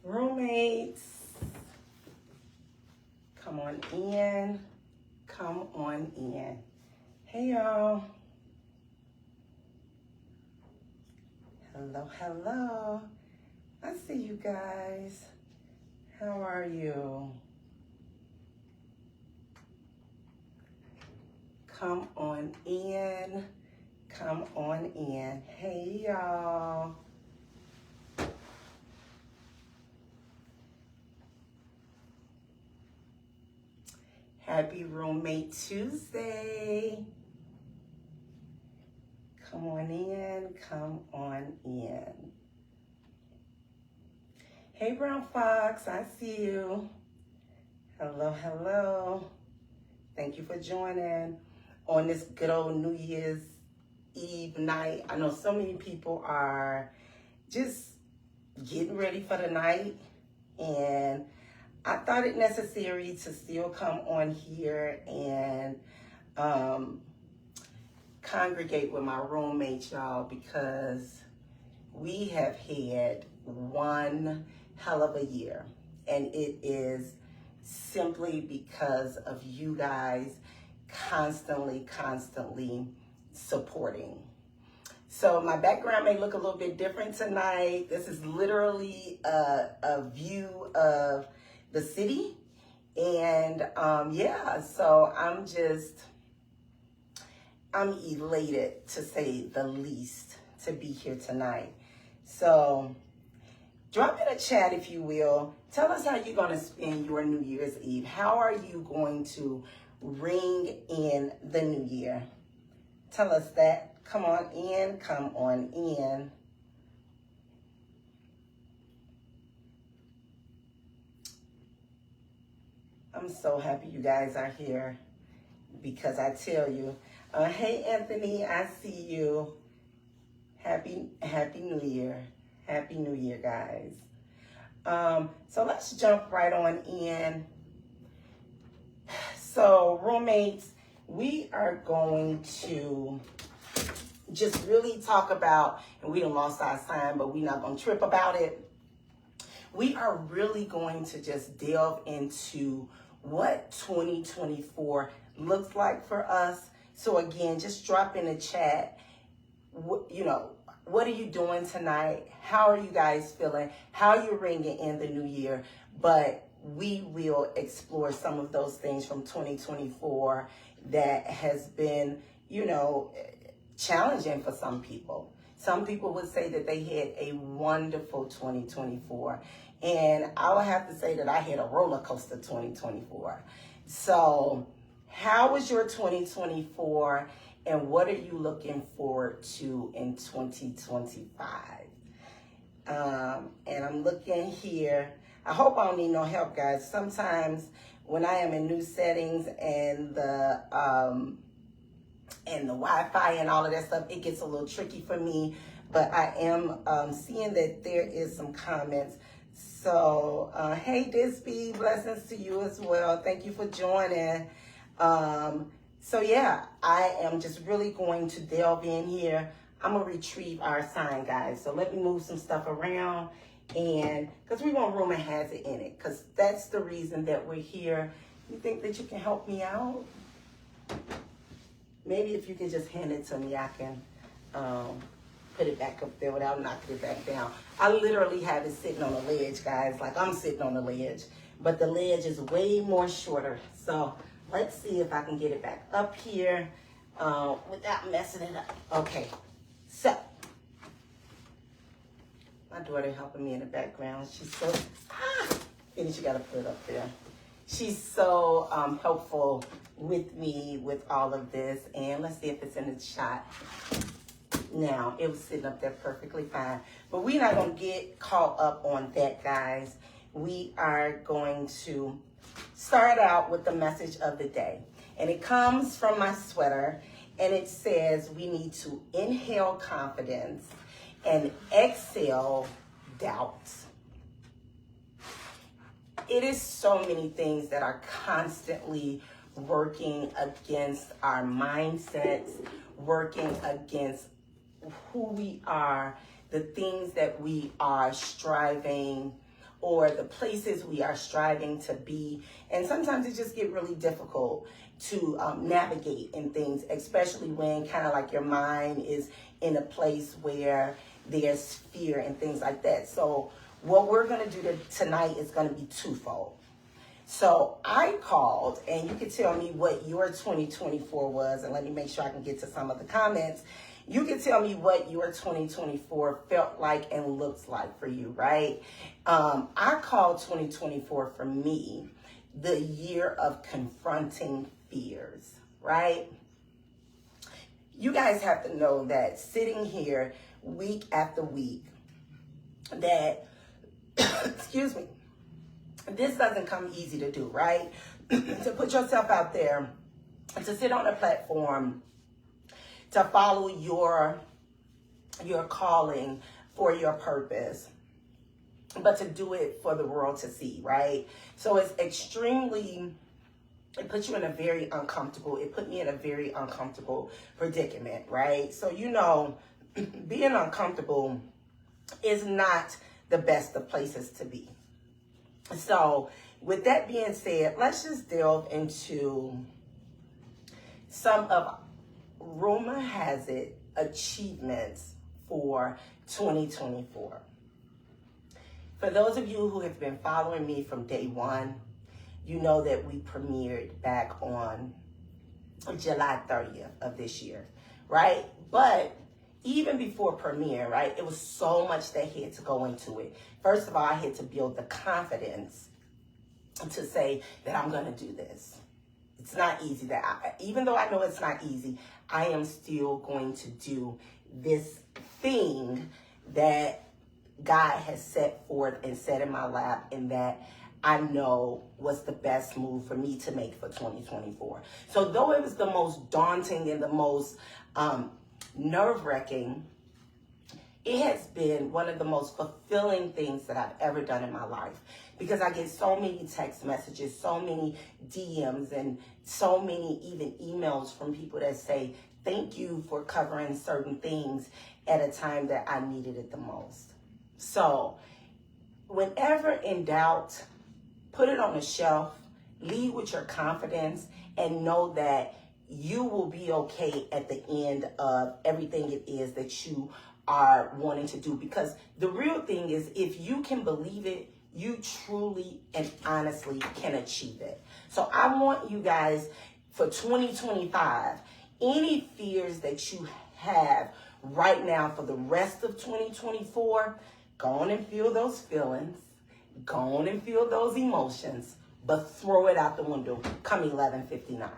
Roommates, come on in. Come on in. Hey, y'all. Hello, hello. I see you guys. How are you? Come on in. Come on in. Hey, y'all. Happy Roommate Tuesday. Come on in. Come on in. Hey, Brown Fox. I see you. Hello, hello. Thank you for joining on this good old New Year's Eve night. I know so many people are just getting ready for the night, and I thought it necessary to still come on here and congregate with my roommates, y'all, because we have had one hell of a year, and it is simply because of you guys constantly supporting. So my background may look a little bit different tonight. This is literally a view of the city. And yeah, so I'm elated, to say the least, to be here tonight. So drop in a chat, if you will. Tell us how you're going to spend your New Year's Eve. How are you going to ring in the new year? Tell us that. Come on in. Come on in. I'm so happy you guys are here, because I tell you, hey Anthony, I see you. Happy New Year. Happy New Year, guys. So let's jump right on in. So roommates, we are going to just really talk about, and we done lost our sign, but we're not going to trip about it. We are really going to just delve into what 2024 looks like for us. So again, just drop in the chat, what are you doing tonight? How are you guys feeling? How are you ringing in the new year? But we will explore some of those things from 2024 that has been, challenging for some people. Some people would say that they had a wonderful 2024. And I would have to say that I had a roller coaster 2024. So how was your 2024? And what are you looking forward to in 2025? And I'm looking here. I hope I don't need no help, guys. Sometimes when I am in new settings and the Wi-Fi and all of that stuff, it gets a little tricky for me. But I am seeing that there is some comments. So, hey, Disby, blessings to you as well. Thank you for joining. So yeah, I am just really going to delve in here. I'm going to retrieve our sign, guys. So let me move some stuff around, and because we want Rumor Has It in it, because that's the reason that we're here. You think that you can help me out? Maybe if you can just hand it to me, I can put it back up there without knocking it back down. I literally have it sitting on a ledge, guys, like I'm sitting on the ledge, but the ledge is way more shorter. So let's see if I can get it back up here without messing it up. Okay, so my daughter helping me in the background. She's so, and you gotta put it up there. She's so helpful with me with all of this. And let's see if it's in the shot. Now, it was sitting up there perfectly fine. But we're not going to get caught up on that, guys. We are going to start out with the message of the day. And it comes from my sweater. And it says we need to inhale confidence and exhale doubt. It is so many things that are constantly working against our mindsets, working against who we are, the things that we are striving or the places we are striving to be. And sometimes it just get really difficult to navigate in things, especially when kind of like your mind is in a place where there's fear and things like that. So what we're going to do tonight is going to be twofold. So I called, and you can tell me what your 2024 was, and let me make sure I can get to some of the comments. You can tell me what your 2024 felt like and looks like for you, right? I called 2024 for me the year of confronting fears, right? You guys have to know that sitting here week after week, that, excuse me, this doesn't come easy to do, right? To put yourself out there, to sit on a platform, to follow your calling for your purpose, but to do it for the world to see, right? So it's extremely, it puts you in a very uncomfortable, it put me in a very uncomfortable predicament, right? So, you know, being uncomfortable is not the best of places to be. So with that being said, let's just delve into some of, rumor has it, achievements for 2024. For those of you who have been following me from day one, you know that we premiered back on July 30th of this year, right? But even before premiere, right, it was so much that had to go into it. First of all, I had to build the confidence to say that I'm going to do this. It's not easy. Even though I know it's not easy, I am still going to do this thing that God has set forth and set in my lap, and that I know was the best move for me to make for 2024. So though it was the most daunting and the most nerve-wracking, it has been one of the most fulfilling things that I've ever done in my life, because I get so many text messages, so many DMs, and so many even emails from people that say, thank you for covering certain things at a time that I needed it the most. So whenever in doubt, put it on the shelf, lead with your confidence, and know that you will be okay at the end of everything it is that you are wanting to do. Because the real thing is, if you can believe it, you truly and honestly can achieve it. So I want you guys for 2025, any fears that you have right now for the rest of 2024, go on and feel those feelings, go on and feel those emotions, but throw it out the window come 11:59.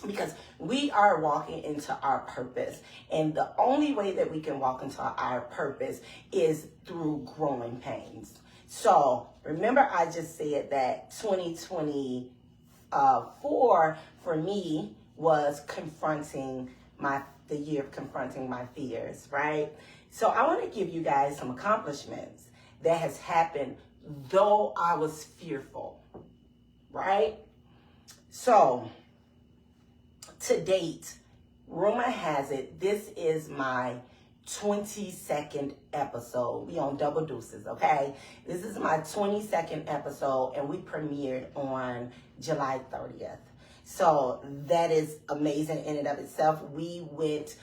Because we are walking into our purpose. And the only way that we can walk into our purpose is through growing pains. So remember, I just said that 2024 for me was the year of confronting my fears, right? So I want to give you guys some accomplishments that has happened though I was fearful, right? So to date, rumor has it, this is my 22nd episode. We on double deuces, okay? This is my 22nd episode, and we premiered on July 30th. So that is amazing in and of itself. We went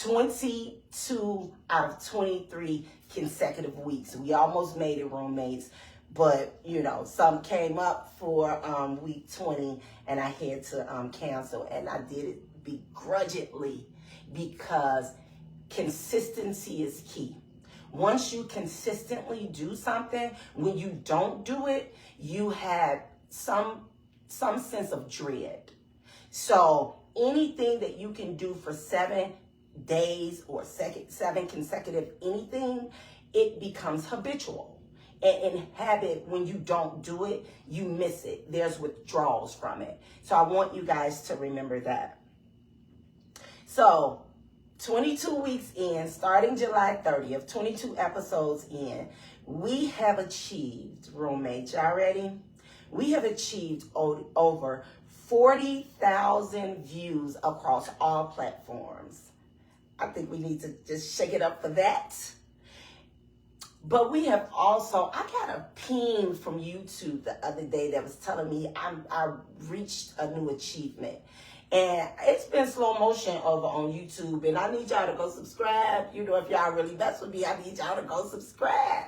22 out of 23 consecutive weeks. We almost made it, roommates. But, you know, some came up for week 20, and I had to cancel. And I did it begrudgingly, because consistency is key. Once you consistently do something, when you don't do it, you have some sense of dread. So anything that you can do for 7 days or 7 consecutive anything, it becomes habitual. And in habit, when you don't do it, you miss it. There's withdrawals from it. So I want you guys to remember that. So 22 weeks in, starting July 30th, 22 episodes in, we have achieved, roommates, y'all ready? We have achieved over 40,000 views across all platforms. I think we need to just shake it up for that. But we have also, I got a ping from YouTube the other day that was telling me I reached a new achievement. And it's been slow motion over on YouTube. And I need y'all to go subscribe. You know, if y'all really mess with me, I need y'all to go subscribe.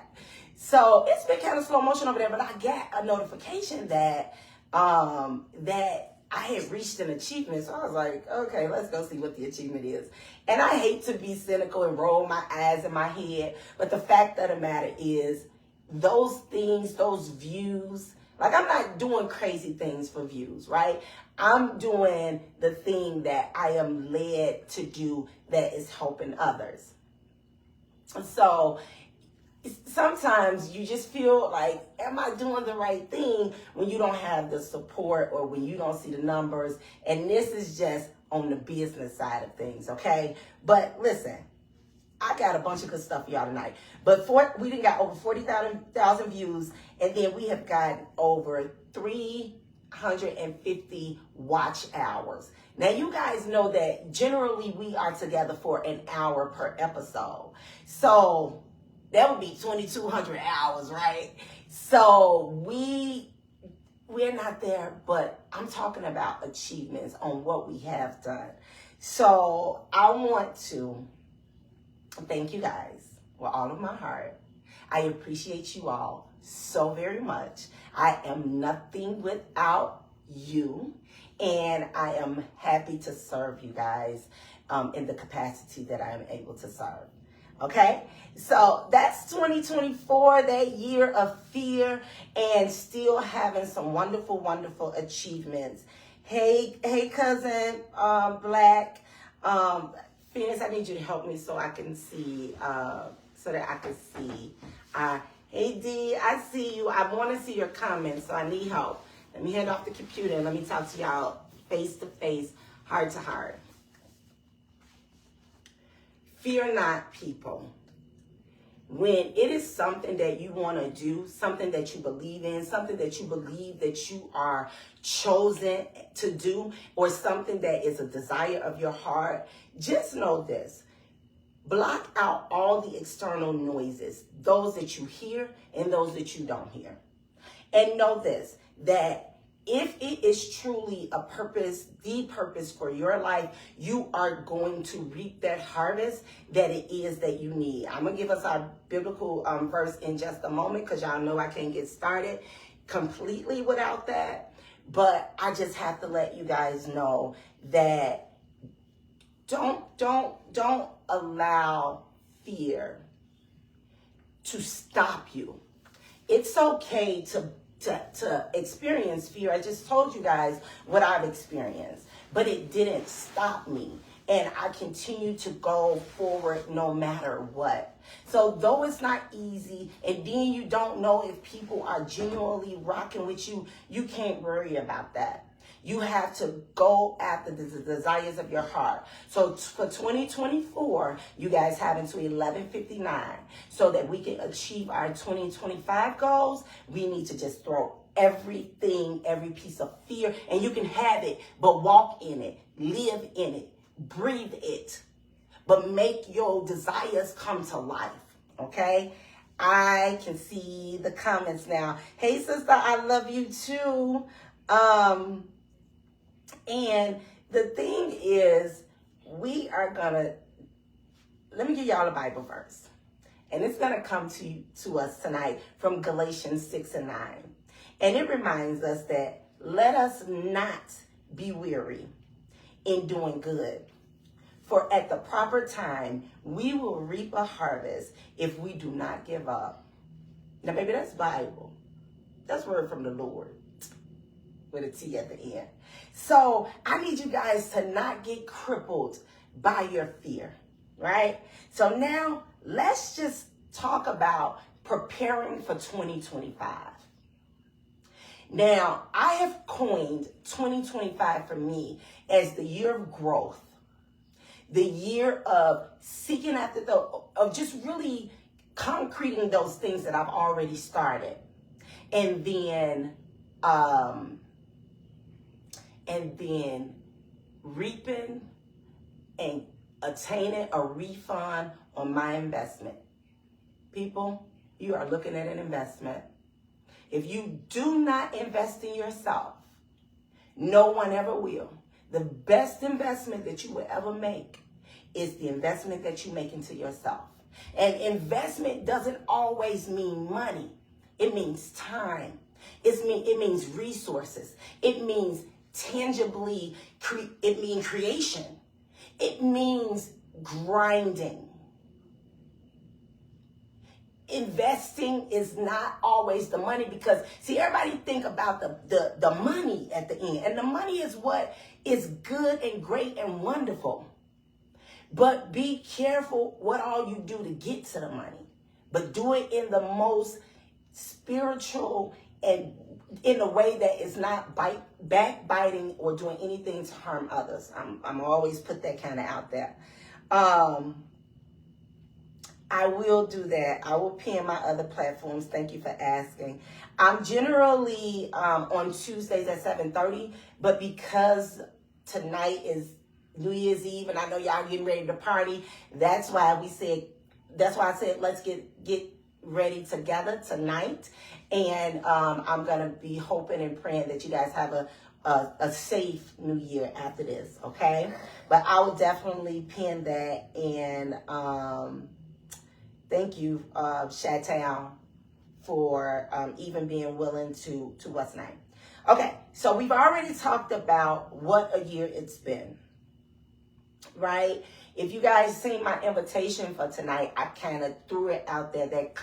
So it's been kind of slow motion over there. But I got a notification that that I had reached an achievement. So I was like, okay, let's go see what the achievement is. And I hate to be cynical and roll my eyes in my head. But the fact of the matter is, those things, those views, like, I'm not doing crazy things for views, right? I'm doing the thing that I am led to do that is helping others. So sometimes you just feel like, am I doing the right thing, when you don't have the support or when you don't see the numbers? And this is just on the business side of things, okay? But listen, I got a bunch of good stuff for y'all tonight. But we done got over 40,000 views, and then we have gotten over 350 watch hours. Now, you guys know that generally we are together for an hour per episode. So that would be 2,200 hours, right? So we're not there, but I'm talking about achievements on what we have done. So I want to thank you guys with all of my heart. I appreciate you all so very much. I am nothing without you, and I am happy to serve you guys in the capacity that I am able to serve. Okay, so that's 2024, that year of fear, and still having some wonderful, wonderful achievements. Hey, cousin Black, Phoenix, I need you to help me so I can see, so that I can see. Hey D, I see you. I want to see your comments, so I need help. Let me head off the computer and let me talk to y'all face to face, heart to heart. Fear not, people. When it is something that you want to do, something that you believe in, something that you believe that you are chosen to do, or something that is a desire of your heart, just know this. Block out all the external noises, those that you hear and those that you don't hear. And know this, that if it is truly a purpose, the purpose for your life, you are going to reap that harvest that it is that you need. I'm going to give us our biblical verse in just a moment, because y'all know I can't get started completely without that. But I just have to let you guys know that don't allow fear to stop you. It's okay to experience fear. I just told you guys what I've experienced, but it didn't stop me. And I continue to go forward no matter what. So though it's not easy, and then you don't know if people are genuinely rocking with you, you can't worry about that. You have to go after the desires of your heart. So for 2024, you guys have until 11:59 so that we can achieve our 2025 goals. We need to just throw everything, every piece of fear, and you can have it, but walk in it, live in it, breathe it, but make your desires come to life, okay? I can see the comments now. Hey, sister, I love you too. And the thing is, we are gonna, let me give y'all a Bible verse. And it's gonna come to us tonight from Galatians 6:9. And it reminds us that let us not be weary in doing good. For at the proper time, we will reap a harvest if we do not give up. Now, baby, that's Bible. That's word from the Lord with a T at the end. So I need you guys to not get crippled by your fear, right? So now let's just talk about preparing for 2025. Now, I have coined 2025 for me as the year of growth, the year of seeking after of just really concreting those things that I've already started, and then reaping and attaining a refund on my investment. People, you are looking at an investment. If you do not invest in yourself, no one ever will. The best investment that you will ever make is the investment that you make into yourself. And investment doesn't always mean money. It means time. It means resources. It means tangibly, it means creation. It means grinding. Investing is not always the money, because see, everybody think about the money at the end, and the money is what is good and great and wonderful. But be careful what all you do to get to the money, but do it in the most spiritual and in a way that is not backbiting or doing anything to harm others. I'm always put that kind of out there. I will do that. I will pin my other platforms. Thank you for asking. I'm generally on Tuesdays at 7:30, but because tonight is New Year's Eve and I know y'all getting ready to party, that's why I said let's get ready together tonight. And I'm gonna be hoping and praying that you guys have a safe New Year after this, okay? But I will definitely pin that. And thank you, Chateau, for even being willing to what's name. Okay, so we've already talked about what a year it's been, right? If you guys seen my invitation for tonight, I kind of threw it out there that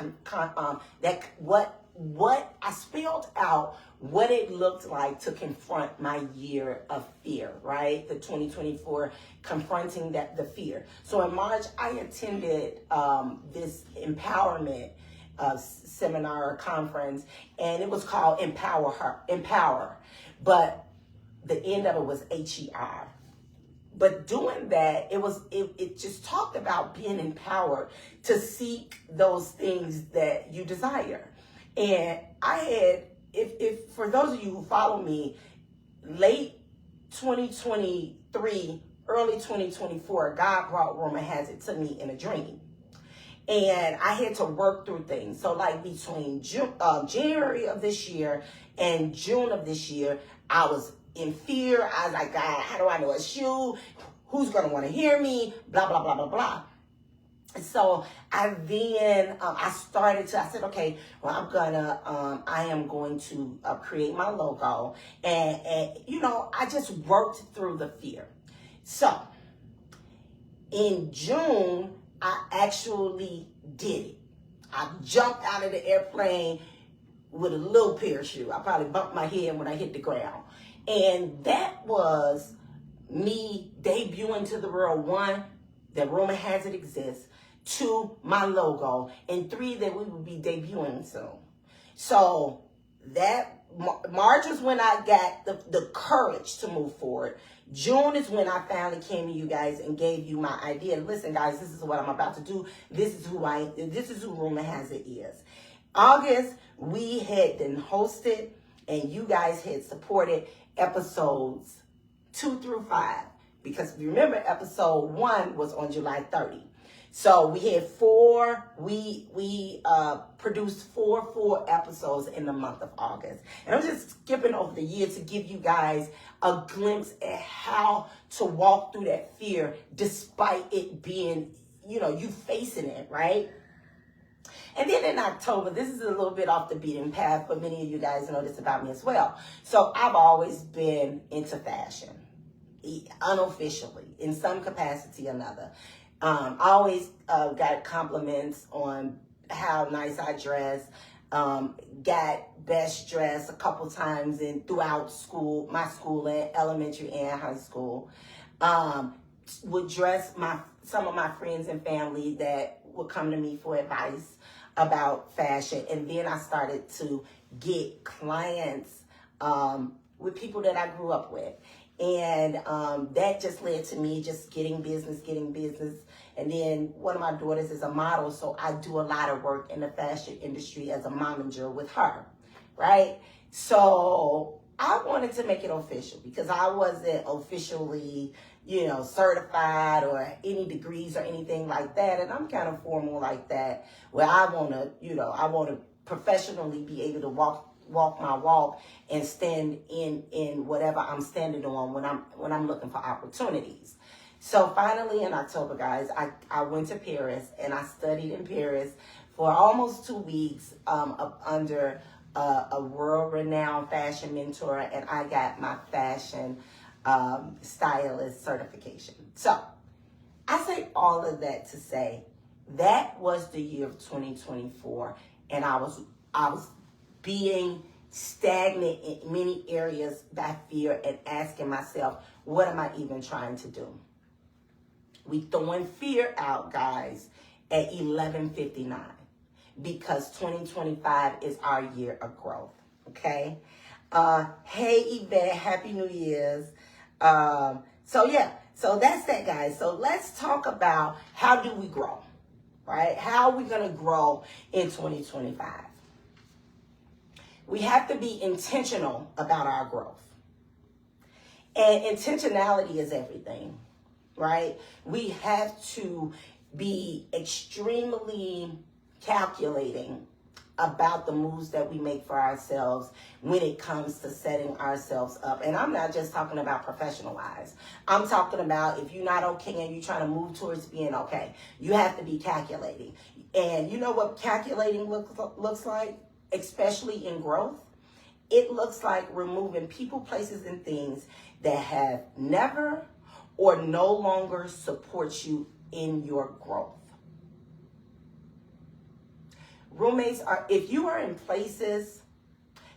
what I spelled out what it looked like to confront my year of fear, right? The 2024, confronting the fear. So in March, I attended this empowerment seminar or conference, and it was called Empower. But the end of it was HER. But doing that, it just talked about being empowered to seek those things that you desire. And I had, if for those of you who follow me, late 2023, early 2024, God brought Rumor Has It to me in a dream. And I had to work through things. So like between January of this year and June of this year, I was in fear. I was like, God, how do I know a shoe? Who's going to want to hear me? Blah, blah, blah, blah, blah. So I said, okay, well, I am going to create my logo. And, I just worked through the fear. So in June, I actually did it. I jumped out of the airplane with a little parachute. I probably bumped my head when I hit the ground. And that was me debuting to the world, 1, that Rumor Has It exists, 2, my logo, and 3, that we will be debuting soon. So that March is when I got the courage to move forward. June is when I finally came to you guys and gave you my idea. Listen, guys, this is what I'm about to do. This is who Rumor Has It is. August, we had been hosted and you guys had supported episodes 2 through 5. Because remember, episode 1 was on July 30. So we had 4, we produced 4 full episodes in the month of August. And I'm just skipping over the year to give you guys a glimpse at how to walk through that fear despite it being, you facing it, right? And then in October, this is a little bit off the beaten path, but many of you guys know this about me as well. So I've always been into fashion, unofficially, in some capacity or another. I always got compliments on how nice I dress. Got best dressed a couple times throughout school, my school, and elementary and high school. Would dress some of my friends and family that would come to me for advice about fashion. And then I started to get clients with people that I grew up with. And that just led to me just getting business. And then one of my daughters is a model, so I do a lot of work in the fashion industry as a momager with her, right? So I wanted to make it official because I wasn't officially certified or any degrees or anything like that. And I'm kind of formal like that, where I want to professionally be able to walk my walk and stand in whatever I'm standing on when I'm looking for opportunities. So finally in October, guys, I went to Paris and I studied in Paris for almost 2 weeks under a world-renowned fashion mentor, and I got my fashion stylist certification. So I say all of that to say that was the year of 2024, and I was being stagnant in many areas by fear and asking myself, what am I even trying to do? We throwing fear out, guys, at 11:59 because 2025 is our year of growth. Okay. Hey Yvette, Happy New Year's. So that's that, guys. So let's talk about how do we grow, right? How are we going to grow in 2025? We have to be intentional about our growth. And intentionality is everything, right? We have to be extremely calculating about the moves that we make for ourselves when it comes to setting ourselves up. And I'm not just talking about professional-wise. I'm talking about if you're not okay and you're trying to move towards being okay, you have to be calculating. And you know what calculating looks like, especially in growth? It looks like removing people, places, and things that have never or no longer support you in your growth. Roommates if you are in places,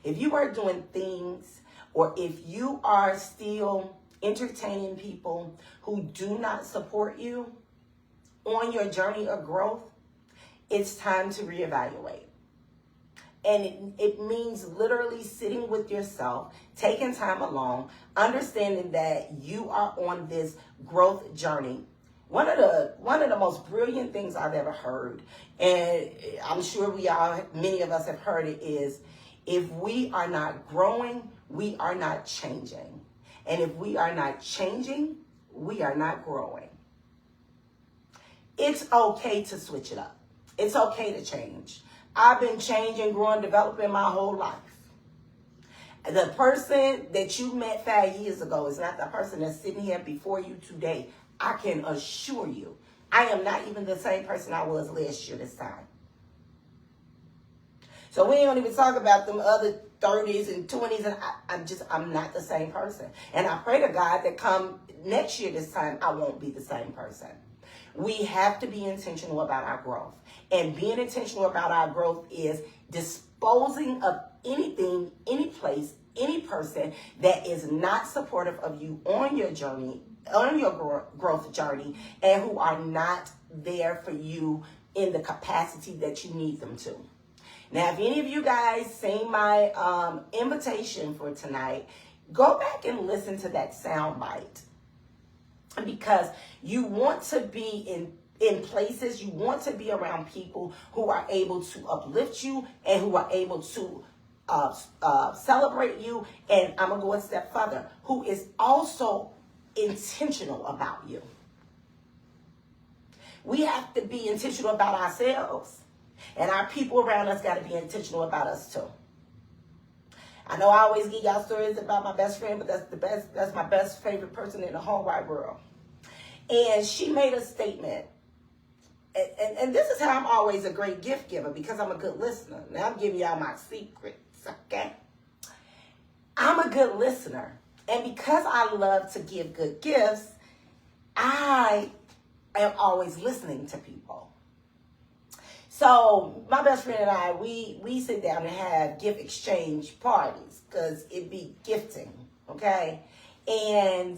if you are doing things, or if you are still entertaining people who do not support you on your journey of growth, it's time to reevaluate. And it means literally sitting with yourself, taking time alone, understanding that you are on this growth journey. One of the most brilliant things I've ever heard, and I'm sure many of us have heard it, is if we are not growing, we are not changing. And if we are not changing, we are not growing. It's okay to switch it up. It's okay to change. I've been changing, growing, developing my whole life. The person that you met 5 years ago is not the person that's sitting here before you today. I can assure you, I am not even the same person I was last year this time. So we don't even talk about them other 30s and 20s, and I'm not the same person. And I pray to God that come next year this time, I won't be the same person. We have to be intentional about our growth. And being intentional about our growth is disposing of anything, any place, any person that is not supportive of you on your journey, on your growth journey, and who are not there for you in the capacity that you need them to. Now, if any of you guys seen my invitation for tonight, go back and listen to that sound bite. Because you want to be in places, you want to be around people who are able to uplift you and who are able to celebrate you. And I'm going to go a step further, who is also intentional about you. We have to be intentional about ourselves, and our people around us got to be intentional about us too. I know I always give y'all stories about my best friend, but that's my best favorite person in the whole wide world. And she made a statement, and this is how I'm always a great gift giver, because I'm a good listener. Now I'm giving y'all my secrets, okay? I'm a good listener. And because I love to give good gifts, I am always listening to people. So my best friend and I, we sit down and have gift exchange parties because it be gifting, okay? And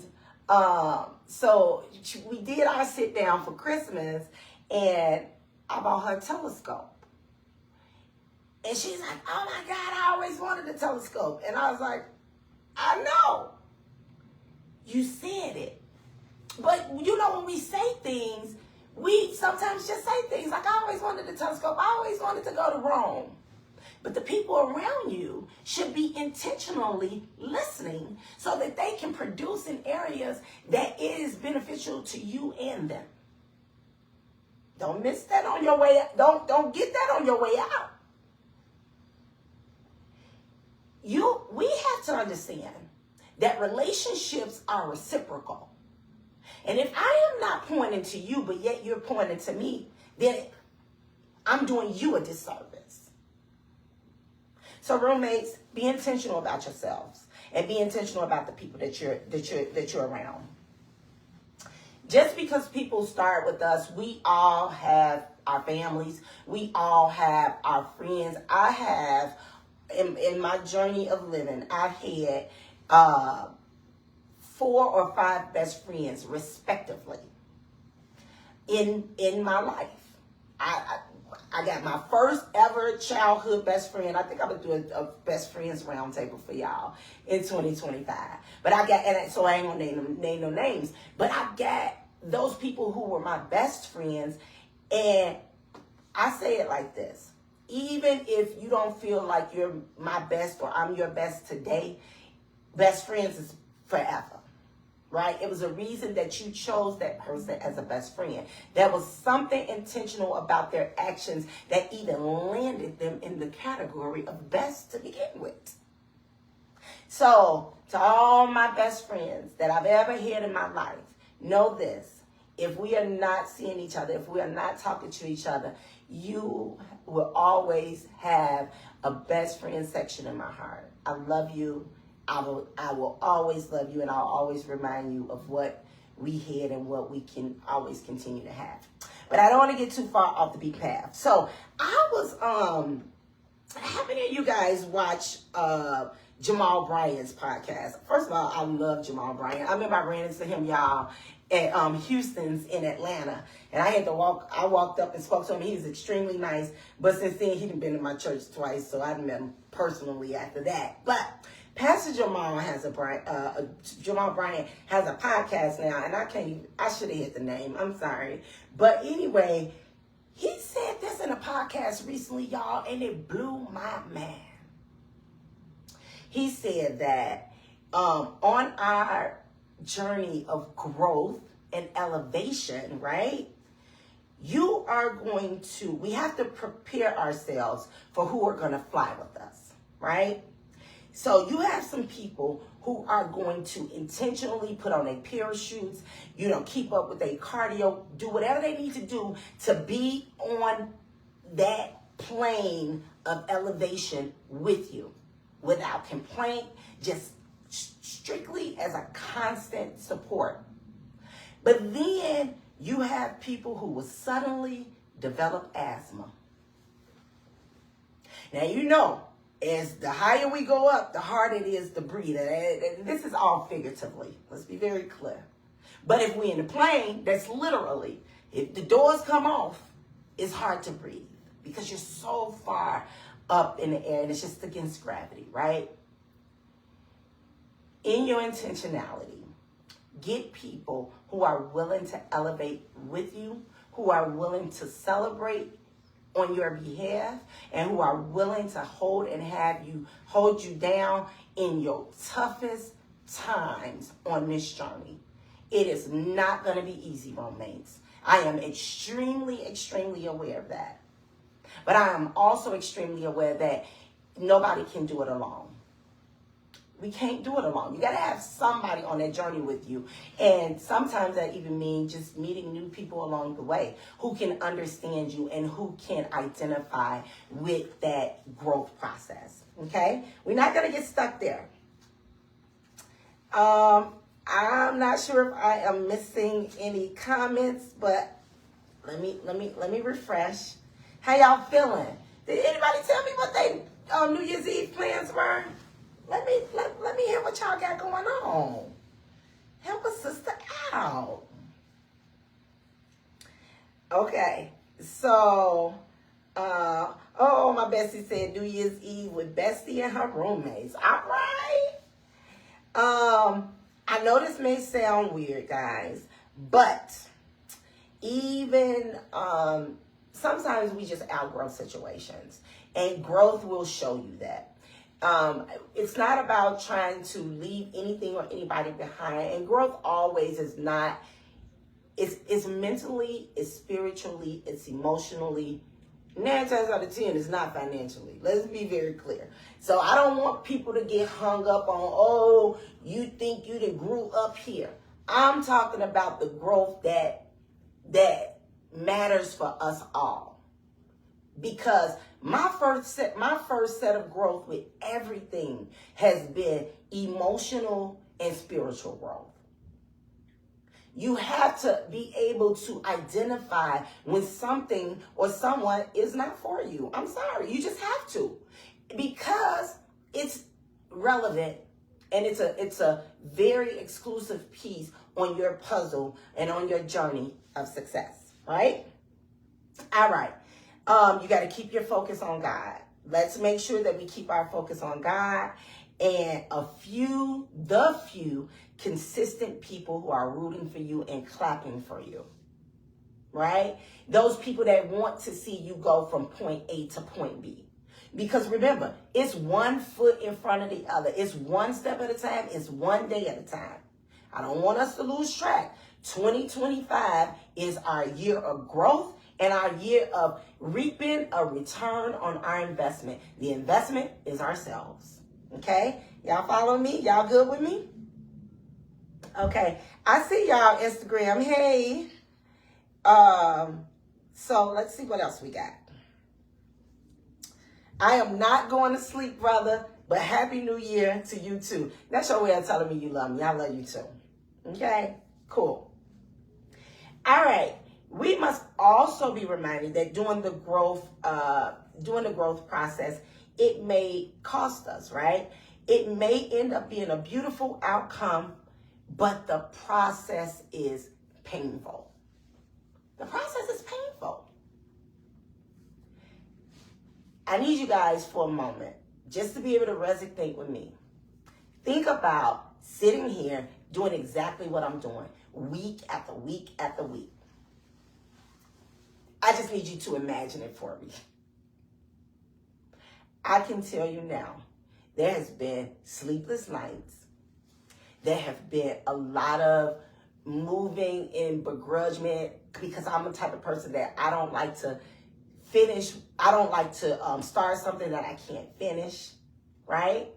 so we did our sit down for Christmas, and I bought her a telescope. And she's like, oh my God, I always wanted a telescope. And I was like, I know. You said it. But you know, when we say things, we sometimes just say things like, I always wanted a telescope. I always wanted to go to Rome. But the people around you should be intentionally listening so that they can produce in areas that is beneficial to you and them. Don't miss that on your way out. Don't get that on your way out. We have to understand that relationships are reciprocal. And if I am not pointing to you, but yet you're pointing to me, then I'm doing you a disservice. So roommates, be intentional about yourselves and be intentional about the people that you're around. Just because people start with us, we all have our families. We all have our friends. I have, in my journey of living, I've had 4 or 5 best friends, respectively, in my life. I got my first ever childhood best friend. I think I'm gonna do a best friends roundtable for y'all in 2025. But so I ain't gonna name no names. But I got those people who were my best friends, and I say it like this: even if you don't feel like you're my best or I'm your best today, best friends is forever. Right? It was a reason that you chose that person as a best friend. There was something intentional about their actions that even landed them in the category of best to begin with. So, to all my best friends that I've ever had in my life, know this: if we are not seeing each other, if we are not talking to each other, you will always have a best friend section in my heart. I love you. I will always love you, and I'll always remind you of what we had and what we can always continue to have. But I don't want to get too far off the beat path. So I was, how many of you guys watch Jamal Bryant's podcast? First of all, I love Jamal Bryant. I remember I ran into him, y'all, at Houston's in Atlanta, and I walked up and spoke to him. He was extremely nice, but since then he'd been to my church twice, so I met him personally after that. But Pastor Jamal Jamal Bryant has a podcast now, and I should have hit the name. I'm sorry. But anyway, he said this in a podcast recently, y'all, and it blew my mind. He said that on our journey of growth and elevation, right? We have to prepare ourselves for who are going to fly with us, right? So you have some people who are going to intentionally put on their parachutes, keep up with their cardio, do whatever they need to do to be on that plane of elevation with you without complaint, just strictly as a constant support. But then you have people who will suddenly develop asthma. Now, as the higher we go up, the harder it is to breathe. And this is all figuratively. Let's be very clear. But if we're in the plane, that's literally, if the doors come off, it's hard to breathe because you're so far up in the air and it's just against gravity, right? In your intentionality, get people who are willing to elevate with you, who are willing to celebrate on your behalf, and who are willing to hold you down in your toughest times on this journey. It is not going to be easy, roommates. I am extremely, extremely aware of that. But I am also extremely aware that nobody can do it alone. We can't do it alone. You got to have somebody on that journey with you. And sometimes that even means just meeting new people along the way who can understand you and who can identify with that growth process. Okay? We're not going to get stuck there. I'm not sure if I am missing any comments, but let me refresh. How y'all feeling? Did anybody tell me what they New Year's Eve plans were? Let me hear what y'all got going on. Help a sister out. Okay, so, my bestie said New Year's Eve with Bestie and her roommates. All right. I know this may sound weird, guys, but even sometimes we just outgrow situations. And growth will show you that. It's not about trying to leave anything or anybody behind. And growth always is not, it's mentally, it's spiritually, it's emotionally. 9 times out of 10, it's not financially. Let's be very clear. So I don't want people to get hung up on, oh, you think you done grew up here. I'm talking about the growth that matters for us all. Because my first set of growth with everything has been emotional and spiritual growth. You have to be able to identify when something or someone is not for you. I'm sorry, you just have to, because it's relevant and it's a very exclusive piece on your puzzle and on your journey of success, right? All right. You got to keep your focus on God. Let's make sure that we keep our focus on God and the few consistent people who are rooting for you and clapping for you, right? Those people that want to see you go from point A to point B. Because remember, it's one foot in front of the other. It's one step at a time. It's one day at a time. I don't want us to lose track. 2025 is our year of growth and our year of reaping a return on our investment. The investment is ourselves. Okay? Y'all follow me? Y'all good with me? Okay. I see y'all Instagram. Hey. So let's see what else we got. I am not going to sleep, brother, but Happy New Year to you too. That's your way of telling me you love me. I love you too. Okay? Cool. All right. We must also be reminded that during the growth process, it may cost us, right? It may end up being a beautiful outcome, but the process is painful. The process is painful. I need you guys for a moment just to be able to resonate with me. Think about sitting here doing exactly what I'm doing week after week after week. I just need you to imagine it for me. I can tell you now, there has been sleepless nights. There have been a lot of moving and begrudgment, because I'm the type of person that I don't like to finish. I don't like to start something that I can't finish, right?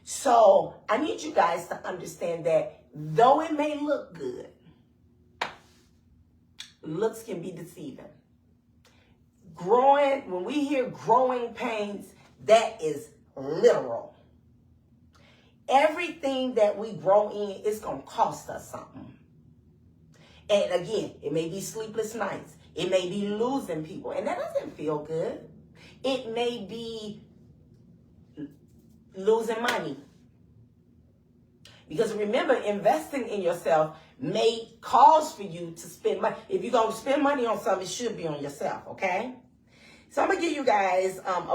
So I need you guys to understand that though it may look good, looks can be deceiving. Growing, when we hear growing pains, that is literal. Everything that we grow in is going to cost us something. And again, it may be sleepless nights. It may be losing people, and that doesn't feel good. It may be losing money. Because remember, investing in yourself may cause for you to spend money. If you're going to spend money on something, it should be on yourself, okay? So I'm going to give you guys I'm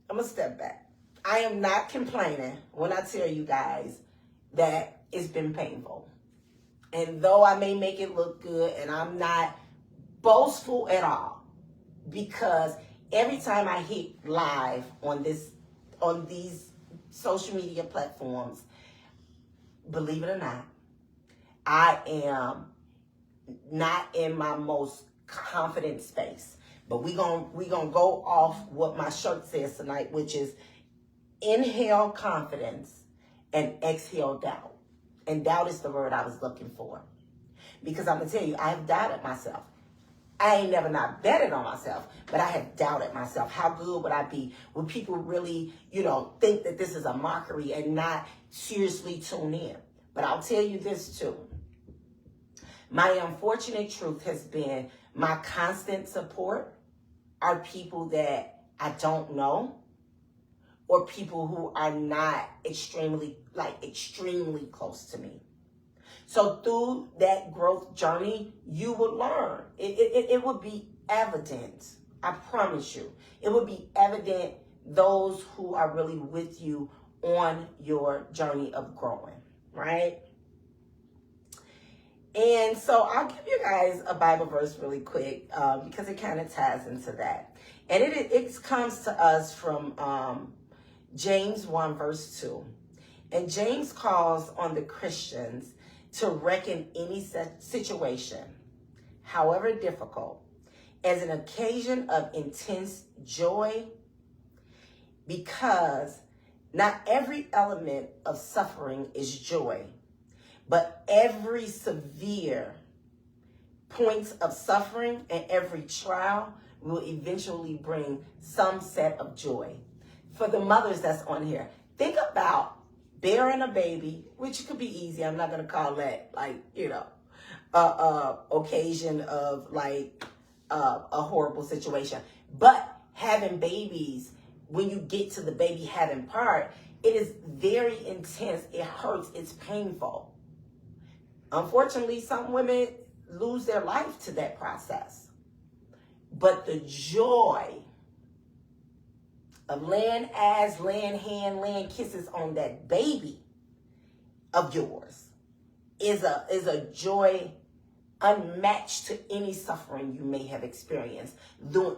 going to step back. I am not complaining when I tell you guys that it's been painful. And though I may make it look good, and I'm not boastful at all, because every time I hit live on these social media platforms, believe it or not, I am not in my most confident space. But we gonna go off what my shirt says tonight, which is inhale confidence and exhale doubt. And doubt is the word I was looking for. Because I'm going to tell you, I've doubted myself. I ain't never not betted on myself, but I have doubted myself. How good would I be? Would people really, think that this is a mockery and not seriously tune in? But I'll tell you this too. My unfortunate truth has been my constant support are people that I don't know, or people who are not extremely close to me. So through that growth journey, you will learn. It will be evident. I promise you. It will be evident those who are really with you on your journey of growing, right? And so I'll give you guys a Bible verse really quick because it kind of ties into that. And it comes to us from James 1 verse 2. And James calls on the Christians to reckon any situation, however difficult, as an occasion of intense joy, because not every element of suffering is joy, but every severe point of suffering and every trial will eventually bring some set of joy. For the mothers that's on here, think about bearing a baby, which could be easy. I'm not going to call that occasion of a horrible situation. But having babies, when you get to the baby having part, it is very intense. It hurts. It's painful. Unfortunately, some women lose their life to that process. But the joy of laying eyes, laying hand, laying kisses on that baby of yours is a joy unmatched to any suffering you may have experienced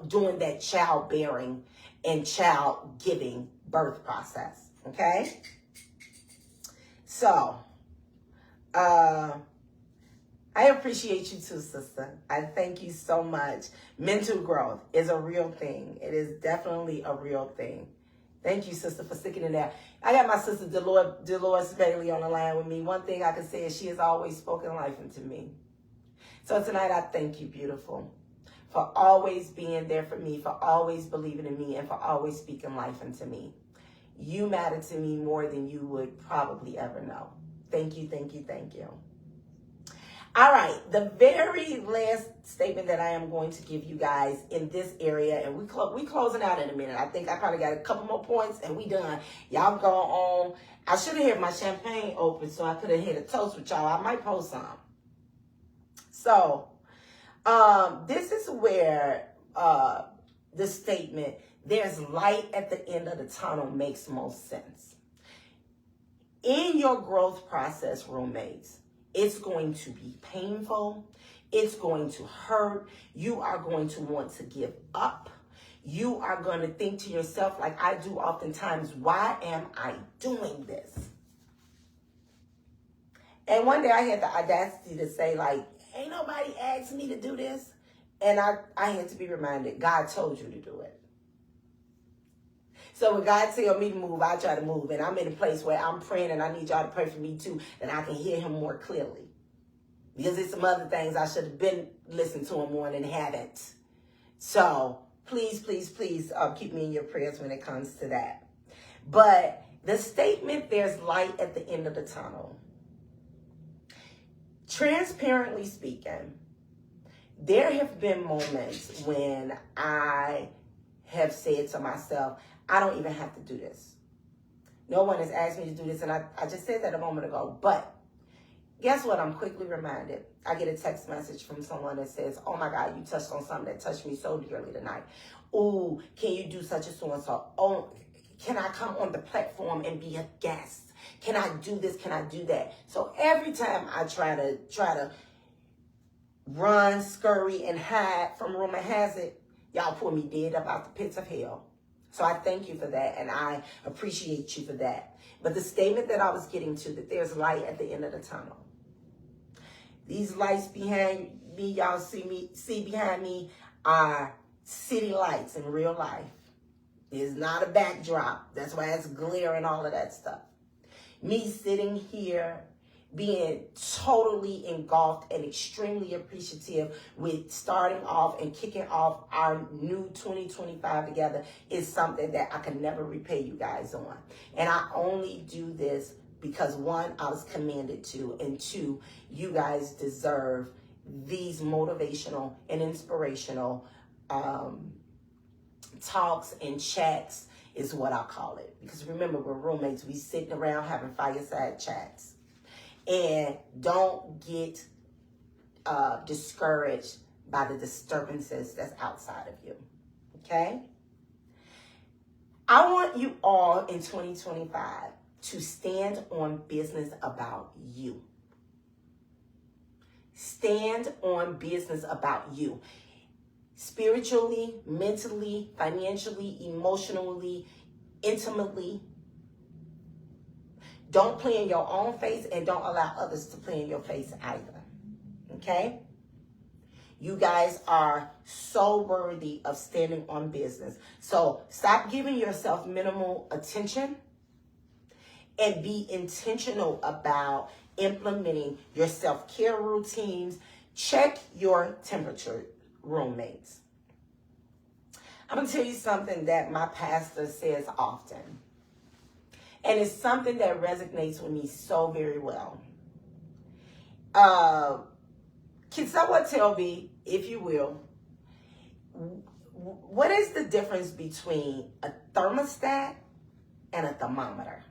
during that childbearing and child giving birth process. Okay? So, I appreciate you too, sister. I thank you so much. Mental growth is a real thing. It is definitely a real thing. Thank you, sister, for sticking in there. I got my sister Dolores Bailey on the line with me. One thing I can say is she has always spoken life into me. So tonight I thank you, beautiful, for always being there for me, for always believing in me, and for always speaking life into me. You matter to me more than you would probably ever know. Thank you, thank you, thank you. All right, the very last statement that I am going to give you guys in this area, and we closing out in a minute. I think I probably got a couple more points, and we done. Y'all go on. I should have had my champagne open so I could have had a toast with y'all. I might post some. So, this is where the statement, there's light at the end of the tunnel, makes most sense. In your growth process, roommates, it's going to be painful. It's going to hurt. You are going to want to give up. You are going to think to yourself, like I do oftentimes, why am I doing this? And one day I had the audacity to say, like, ain't nobody asked me to do this. And I had to be reminded, God told you to do it. So when God tells me to move, I try to move. And I'm in a place where I'm praying, and I need y'all to pray for me too, that I can hear him more clearly. Because there's some other things I should have been listening to him more and haven't. So please, please, please keep me in your prayers when it comes to that. But the statement, there's light at the end of the tunnel. Transparently speaking, there have been moments when I have said to myself, I don't even have to do this. No one has asked me to do this, and I just said that a moment ago. But guess what? I'm quickly reminded. I get a text message from someone that says, oh my God, you touched on something that touched me so dearly tonight. Oh, can you do such and so and so? Oh, can I come on the platform and be a guest? Can I do this? Can I do that? So every time I try to run, scurry, and hide from rumor has it, y'all pull me dead up out the pits of hell. So I thank you for that, and I appreciate you for that. But the statement that I was getting to, that there's light at the end of the tunnel. These lights behind me, y'all see behind me, are city lights in real life. It's not a backdrop. That's why it's glare and all of that stuff. Me sitting here, being totally engulfed and extremely appreciative with starting off and kicking off our new 2025 together is something that I can never repay you guys on. And I only do this because, one, I was commanded to, and two, you guys deserve these motivational and inspirational talks and chats is what I call it. Because remember, we're roommates. We sitting around having fireside chats. And don't get discouraged by the disturbances that's outside of you, okay? I want you all in 2025 to stand on business about you. Stand on business about you. Spiritually, mentally, financially, emotionally, intimately. Don't play in your own face and don't allow others to play in your face either. Okay? You guys are so worthy of standing on business. So stop giving yourself minimal attention and be intentional about implementing your self-care routines. Check your temperature, roommates. I'm going to tell you something that my pastor says often. And it's something that resonates with me so very well. Can someone tell me, if you will, what is the difference between a thermostat and a thermometer?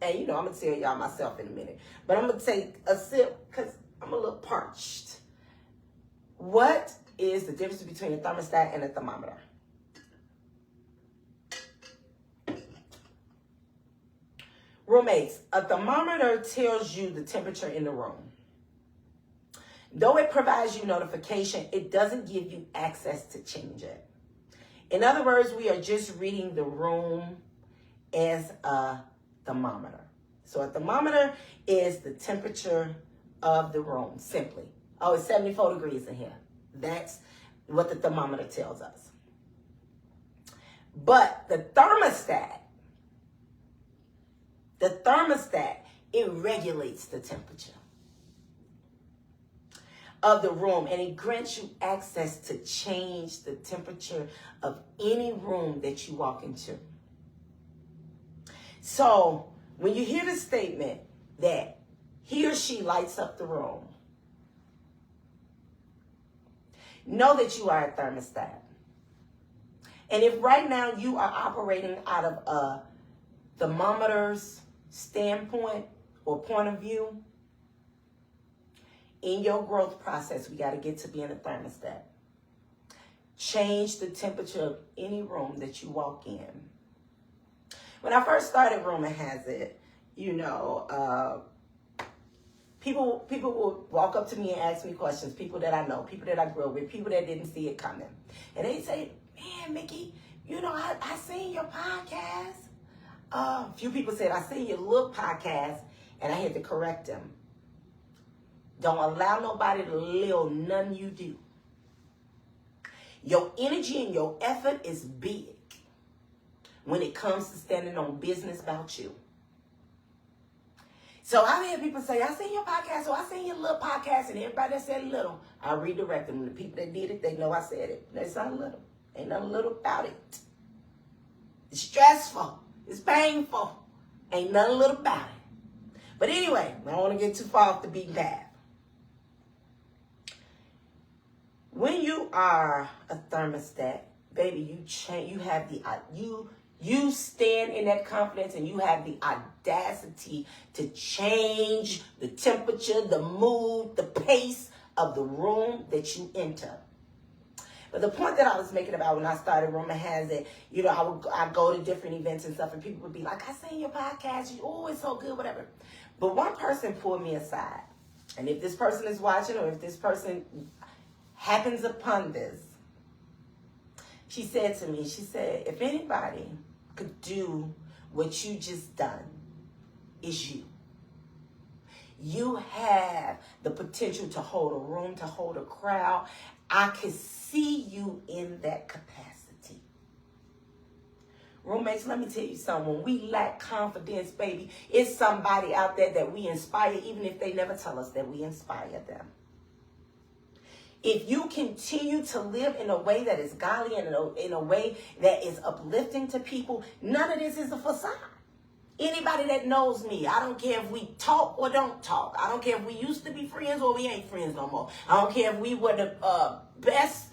And you know, I'm going to tell y'all myself in a minute. But I'm going to take a sip because I'm a little parched. What is the difference between a thermostat and a thermometer? Roommates, a thermometer tells you the temperature in the room. Though it provides you notification, it doesn't give you access to change it. In other words, we are just reading the room as a thermometer. So a thermometer is the temperature of the room, simply. Oh, it's 74 degrees in here. That's what the thermometer tells us. But the thermostat, it regulates the temperature of the room, and it grants you access to change the temperature of any room that you walk into. So when you hear the statement that he or she lights up the room, know that you are a thermostat. And if right now you are operating out of a thermometer's standpoint or point of view, in your growth process, we got to get to being a thermostat. Change the temperature of any room that you walk in. When I first started Rumor Has It, you know, people would walk up to me and ask me questions. People that I know, people that I grew up with, people that didn't see it coming. And they say, man, Mickey, you know, I seen your podcast. A few people said, I seen your little podcast, and I had to correct them. Don't allow nobody to live none you do. Your energy and your effort is big when it comes to standing on business about you. So I've had people say, I seen your podcast, or I seen your little podcast, and everybody that said little, I redirect them. The people that did it, they know I said it. It's not little. Ain't nothing little about it. It's stressful. It's painful. Ain't nothing little about it. But anyway, I don't want to get too far off the beaten path. When you are a thermostat, baby, you have the you stand in that confidence, and you have the audacity to change the temperature, the mood, the pace of the room that you enter. But the point that I was making about when I started Rumor Has It, you know, I go to different events and stuff, and people would be like, I seen your podcast, it's so good, whatever. But one person pulled me aside. And if this person is watching, or if this person happens upon this, she said to me, if anybody could do what you just done, it's you. You have the potential to hold a room, to hold a crowd. I can see you in that capacity. Roommates, let me tell you something. When we lack confidence, baby, it's somebody out there that we inspire, even if they never tell us that we inspire them. If you continue to live in a way that is godly and in a way that is uplifting to people, none of this is a facade. Anybody that knows me, I don't care if we talk or don't talk. I don't care if we used to be friends or we ain't friends no more. I don't care if we were the best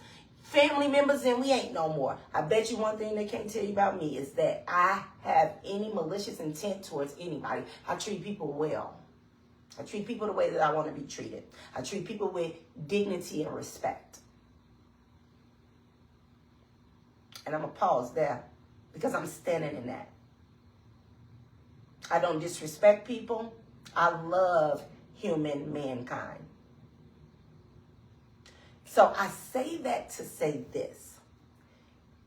family members and we ain't no more. I bet you one thing they can't tell you about me is that I have any malicious intent towards anybody. I treat people well. I treat people the way that I want to be treated. I treat people with dignity and respect. And I'm going to pause there because I'm standing in that. I don't disrespect people. I love human mankind. So I say that to say this.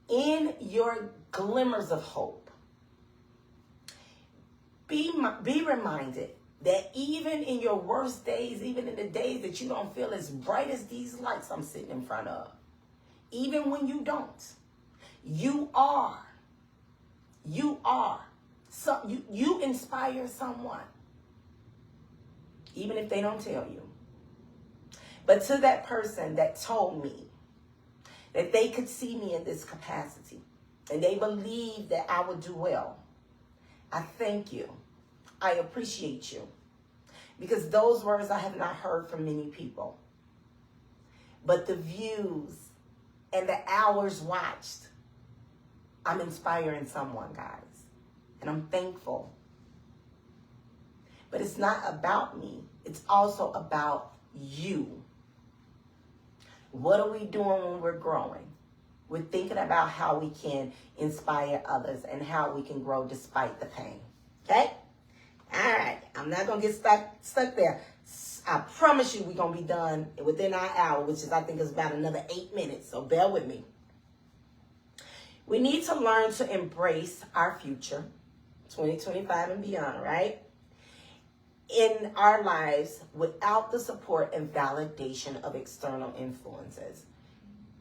In your glimmers of hope, be reminded that even in your worst days, even in the days that you don't feel as bright as these lights I'm sitting in front of, even when you don't, you are. So you inspire someone, even if they don't tell you. But to that person that told me that they could see me in this capacity and they believed that I would do well, I thank you. I appreciate you. Because those words I have not heard from many people. But the views and the hours watched, I'm inspiring someone, guys. And I'm thankful. But it's not about me. It's also about you. What are we doing when we're growing? We're thinking about how we can inspire others and how we can grow despite the pain. Okay? All right. I'm not going to get stuck there. I promise you we're going to be done within our hour, which is, I think, is about another 8 minutes. So bear with me. We need to learn to embrace our future, 2025 and beyond, right? In our lives without the support and validation of external influences.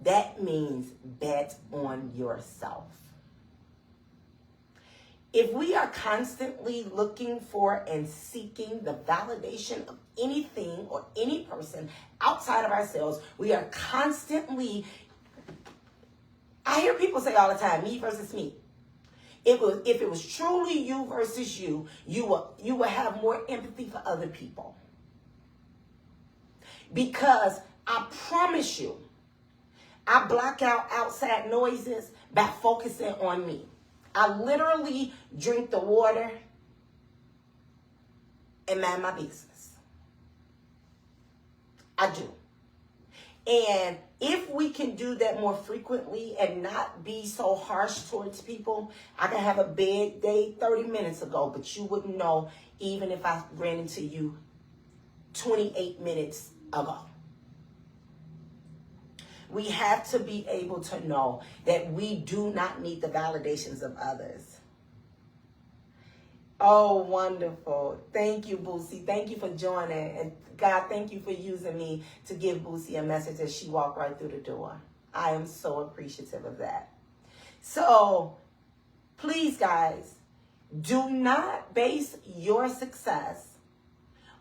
That means bet on yourself. If we are constantly looking for and seeking the validation of anything or any person outside of ourselves, we are constantly, I hear people say all the time, me versus me. If it was truly you versus you, you will have more empathy for other people. Because I promise you, I block out outside noises by focusing on me. I literally drink the water and mind my business. I do. And if we can do that more frequently and not be so harsh towards people, I can have a bad day 30 minutes ago, but you wouldn't know even if I ran into you 28 minutes ago. We have to be able to know that we do not need the validations of others. Oh, wonderful. Thank you, Boosie. Thank you for joining. And God, thank you for using me to give Boosie a message as she walked right through the door. I am so appreciative of that. So, please, guys, do not base your success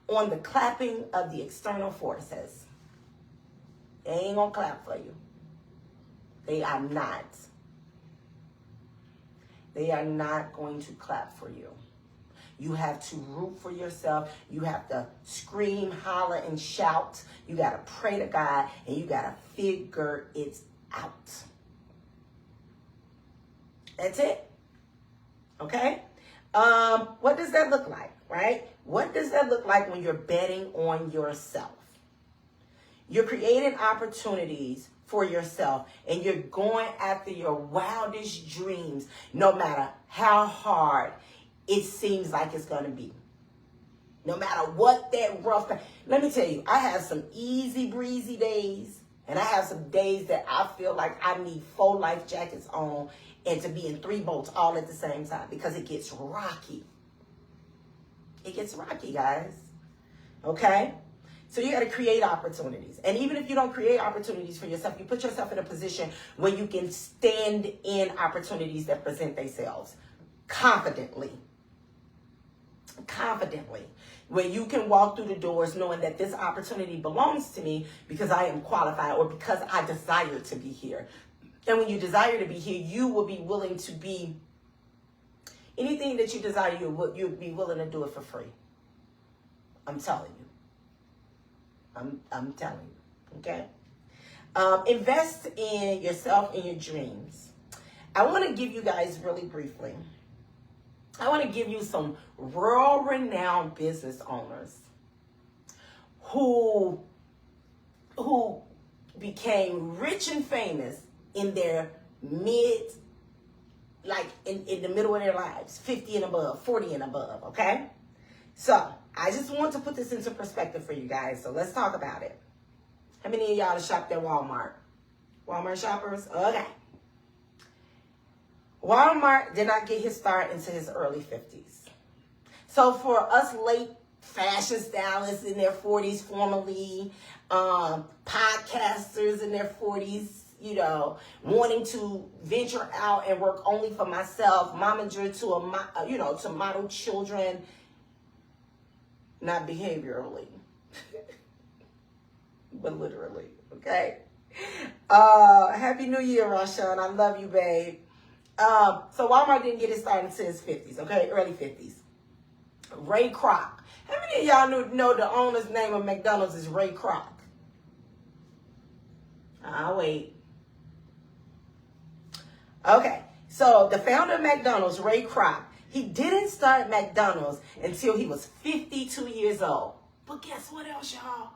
on the clapping of the external forces. They ain't gonna clap for you. They are not. They are not going to clap for you. You have to root for yourself. You have to scream, holler, and shout. You got to pray to God, and you got to figure it out. That's it. Okay? What does that look like, right? What does that look like when you're betting on yourself? You're creating opportunities for yourself, and you're going after your wildest dreams, no matter how hard it seems like it's going to be. No matter what that rough. Let me tell you, I have some easy breezy days, and I have some days that I feel like I need 4 life jackets on and to be in 3 boats all at the same time because it gets rocky. It gets rocky, guys. Okay? So you got to create opportunities. And even if you don't create opportunities for yourself, you put yourself in a position where you can stand in opportunities that present themselves confidently. Confidently. Where you can walk through the doors knowing that this opportunity belongs to me because I am qualified or because I desire to be here. And when you desire to be here, you will be willing to be anything that you desire, you'll be willing to do it for free. I'm telling you. I'm telling you, okay? Invest in yourself and your dreams. I want to give you guys really briefly, I want to give you some world-renowned business owners who became rich and famous in their in the middle of their lives, 50 and above, 40 and above, okay? So, I just want to put this into perspective for you guys. So let's talk about it. How many of y'all have shopped at Walmart? Walmart shoppers? Okay. Walmart did not get his start into his early 50s. So for us late fashion stylists in their 40s, formerly podcasters in their 40s, you know, wanting to venture out and work only for myself, momager to model children, not behaviorally, but literally, okay? Happy New Year, Rashawn. I love you, babe. So Walmart didn't get it started until his 50s, okay? Early 50s. Ray Kroc. How many of y'all know the owner's name of McDonald's is Ray Kroc? I'll wait. Okay, so the founder of McDonald's, Ray Kroc, he didn't start McDonald's until he was 52 years old. But guess what else, y'all?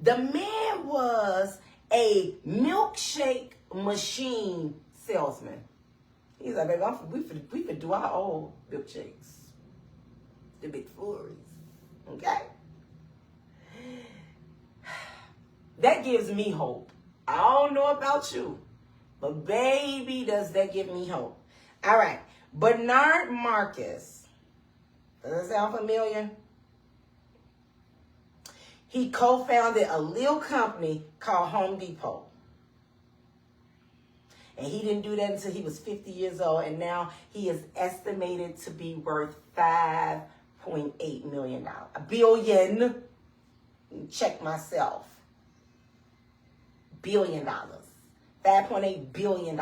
The man was a milkshake machine salesman. He's like, baby, we could do our own milkshakes. The big fours. Okay? That gives me hope. I don't know about you, but baby, does that give me hope. All right. Bernard Marcus. Does that sound familiar? He co-founded a little company called Home Depot. And he didn't do that until he was 50 years old. And now he is estimated to be worth $5.8 million. A billion. Check myself. $1 billion. $5.8 billion.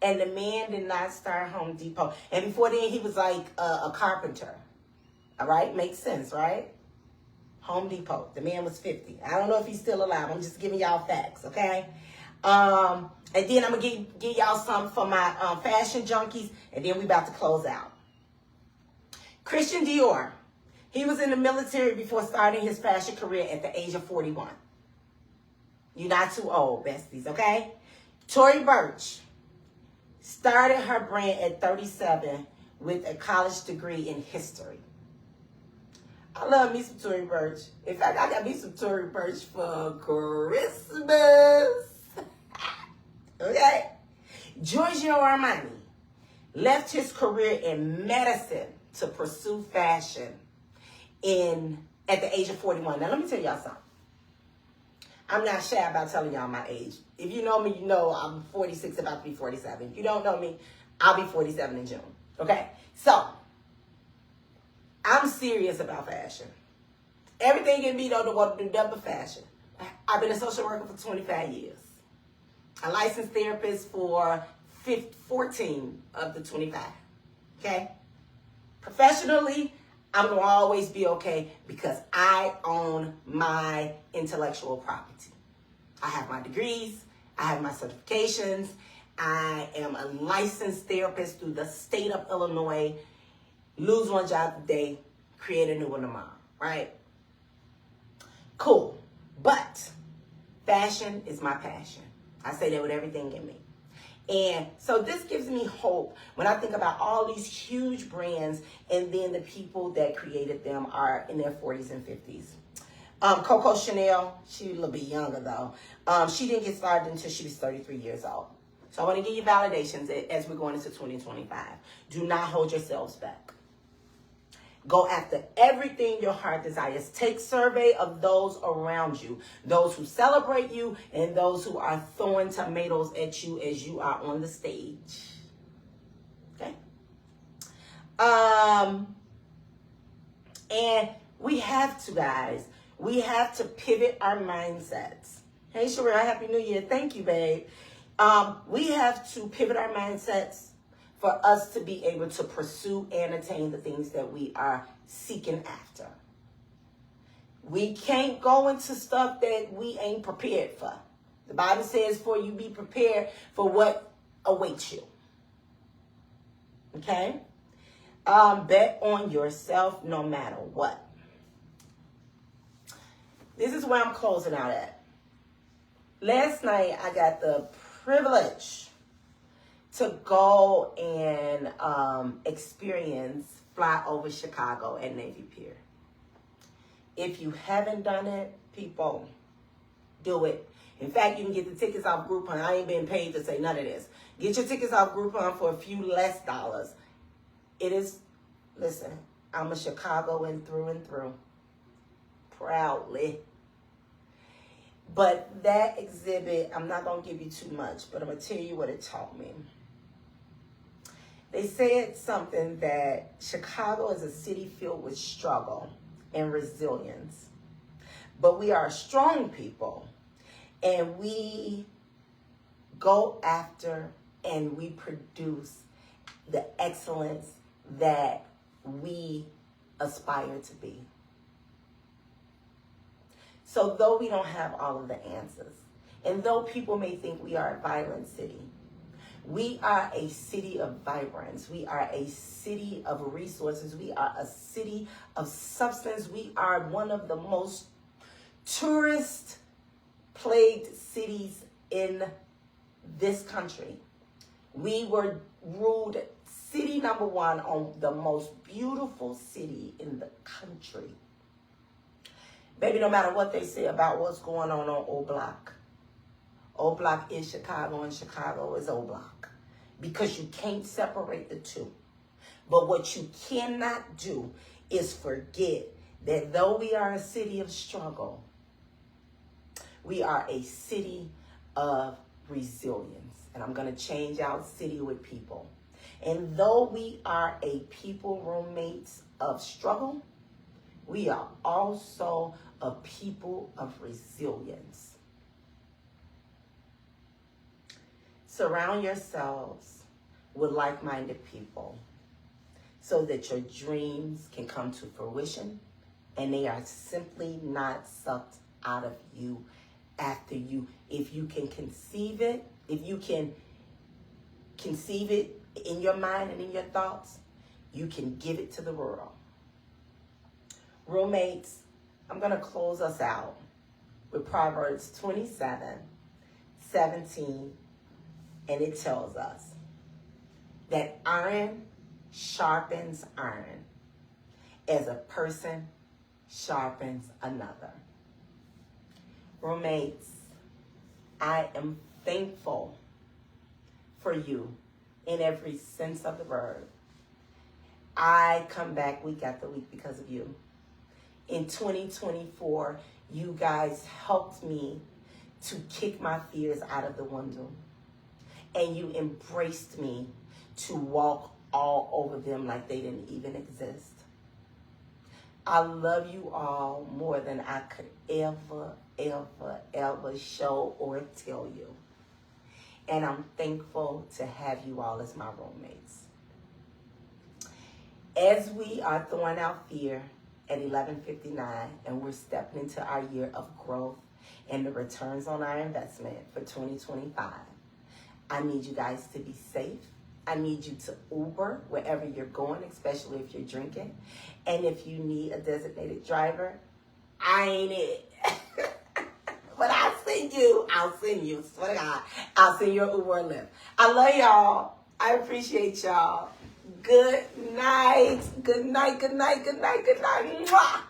And the man did not start Home Depot. And before then, he was like a carpenter. All right? Makes sense, right? Home Depot. The man was 50. I don't know if he's still alive. I'm just giving y'all facts, okay? And then I'm going to give y'all some for my fashion junkies. And then we about to close out. Christian Dior. He was in the military before starting his fashion career at the age of 41. You're not too old, besties, okay? Tory Burch started her brand at 37 with a college degree in history. I love me some Tory Burch. In fact, I got me some Tory Burch for Christmas. Okay? Giorgio Armani left his career in medicine to pursue fashion at the age of 41. Now, let me tell y'all something. I'm not shy about telling y'all my age. If you know me, you know I'm 46, about to be 47. If you don't know me, I'll be 47 in June. Okay? So, I'm serious about fashion. Everything in me don't want to do nothing but fashion. I've been a social worker for 25 years. A licensed therapist for 14 of the 25. Okay? Professionally, I'm going to always be okay because I own my intellectual property. I have my degrees. I have my certifications. I am a licensed therapist through the state of Illinois. Lose one job today, create a new one tomorrow, right? Cool. But fashion is my passion. I say that with everything in me. And so this gives me hope when I think about all these huge brands and then the people that created them are in their 40s and 50s. Coco Chanel, she's a little bit younger though. She didn't get started until she was 33 years old. So I want to give you validations as we're going into 2025. Do not hold yourselves back. Go after everything your heart desires. Take survey of those around you, those who celebrate you and those who are throwing tomatoes at you as you are on the stage. Okay? And we have to, guys, we have to pivot our mindsets. Hey, Sherelle, Happy New Year. Thank you, babe. We have to pivot our mindsets for us to be able to pursue and attain the things that we are seeking after. We can't go into stuff that we ain't prepared for. The Bible says for you be prepared for what awaits you. Okay? Bet on yourself no matter what. This is where I'm closing out at. Last night I got the privilege to go and experience fly over Chicago at Navy Pier. If you haven't done it, people, do it. In fact, you can get the tickets off Groupon. I ain't been paid to say none of this. Get your tickets off Groupon for a few less dollars. It is, listen, I'm a Chicagoan through and through. Proudly. But that exhibit, I'm not going to give you too much, but I'm going to tell you what it taught me. They said something that Chicago is a city filled with struggle and resilience. But we are a strong people, and we go after and we produce the excellence that we aspire to be. So though we don't have all of the answers, and though people may think we are a violent city, we are a city of vibrance. We are a city of resources. We are a city of substance. We are one of the most tourist-plagued cities in this country. We were ruled city number one on the most beautiful city in the country. Baby, no matter what they say about what's going on O Block is Chicago and Chicago is O Block. Because you can't separate the two. But what you cannot do is forget that though we are a city of struggle, we are a city of resilience. And I'm going to change out city with people. And though we are a people roommates of struggle, we are also a people of resilience. Surround yourselves with like-minded people so that your dreams can come to fruition and they are simply not sucked out of you after you. If you can conceive it, if you can conceive it in your mind and in your thoughts, you can give it to the world. Roommates, I'm going to close us out with Proverbs 27:17, and it tells us that iron sharpens iron as a person sharpens another. Roommates, I am thankful for you in every sense of the word. I come back week after week because of you. In 2024, you guys helped me to kick my fears out of the window. And you embraced me to walk all over them like they didn't even exist. I love you all more than I could ever show or tell you. And I'm thankful to have you all as my roommates. As we are throwing out fear at 11:59 and we're stepping into our year of growth and the returns on our investment for 2025, I need you guys to be safe. I need you to Uber wherever you're going, especially if you're drinking. And if you need a designated driver, I ain't it. But I'll send you. Swear to God, I'll send you an Uber or Lyft. I love y'all. I appreciate y'all. Good night. Good night. Good night. Good night. Good night. Mwah.